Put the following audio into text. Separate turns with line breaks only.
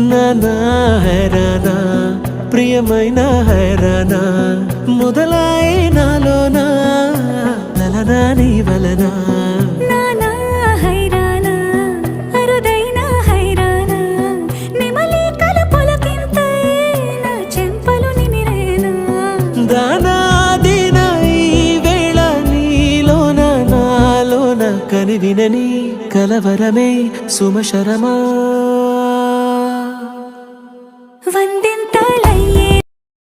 నానా హైరానా ప్రియమైన హైరానా మొదలై నాలోనా నలనా నీ వలనా
నానా హైరానా అరుదైన హైరానా నిమలి కలపులకింతై నా చెంపలు నిమిరేనా
దానా దిన ఈ వేళ నీలోన నాలోన కనివినని కలవరమే సుమశరమా